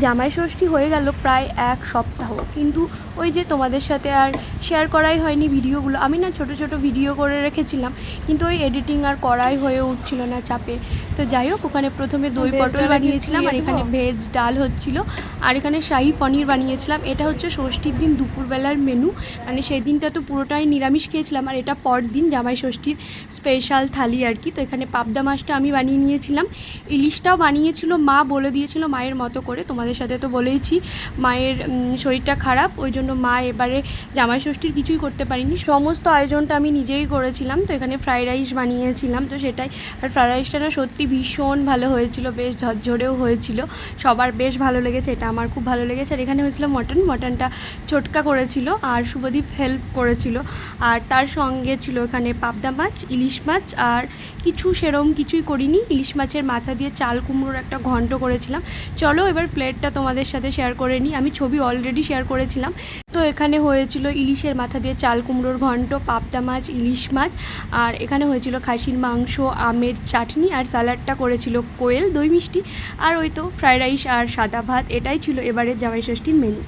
জামাই ষষ্ঠী হয়ে গেল প্রায় 1 সপ্তাহ, কিন্তু ওই যে তোমাদের সাথে আর শেয়ার করাই হয়নি ভিডিওগুলো। আমি না ছোট ছোট ভিডিও করে রেখেছিলাম, কিন্তু ওই এডিটিং আর করাই হয়ে উঠছিল না চাপে। তো যাই হোক, ওখানে প্রথমে দই পটল বানিয়েছিলাম, আর এখানে ভেজ ডাল হচ্ছিল, আর এখানে শাহি পনির বানিয়েছিলাম। এটা হচ্ছে ষষ্ঠীর দিন দুপুরবেলার মেনু, মানে সেই দিনটা তো পুরোটাই নিরামিষ খেয়েছিলাম, আর এটা পর দিন জামাই ষষ্ঠীর স্পেশাল থালি আর কি। তো এখানে পাবদা মাছটা আমি বানিয়ে নিয়েছিলাম, ইলিশটাও বানিয়েছিল মা, বলে দিয়েছিল মায়ের মতো করে। তোমাদের সাথে তো বলেইছি মায়ের শরীরটা খারাপ, ওই জন্য মা এবারে জামাই ষষ্ঠীর কিছুই করতে পারিনি, সমস্ত আয়োজনটা আমি নিজেই করেছিলাম। তো এখানে ফ্রাইড রাইস বানিয়েছিলাম, তো সেটাই। আর ফ্রাইড রাইসটা না সত্যি ভীষণ ভালো হয়েছিল, বেশ ঝরঝরেও হয়েছিল, সবার বেশ ভালো লেগেছে, এটা আমার খুব ভালো লেগেছে। আর এখানে হয়েছিল মটনটা ছোটকা করেছিল, আর শুভদীপ হেল্প করেছিল। আর তার সঙ্গে ছিল এখানে পাবদা মাছ, ইলিশ মাছ, আর সেরম কিছুই করিনি। ইলিশ মাছের মাথা দিয়ে চাল কুমড়োর একটা ঘন্ট করেছিলাম। চলো এবার প্লেটটা তোমাদের সাথে শেয়ার করে নিই, আমি ছবি অলরেডি শেয়ার করেছিলাম। তো এখানে হয়েছিল ইলিশের মাথা দিয়ে চাল কুমড়োর ঘন্ট, পাবদা মাছ, ইলিশ মাছ, আর এখানে হয়েছিল খাসির মাংস, আমের চাটনি, আর স্যালাডটা করেছিল কোয়েল, দই মিষ্টি, আর ওই তো ফ্রাইড রাইস আর সাদা ভাত। এটাই ছিল এবারের জামাই ষষ্ঠীর মেনু।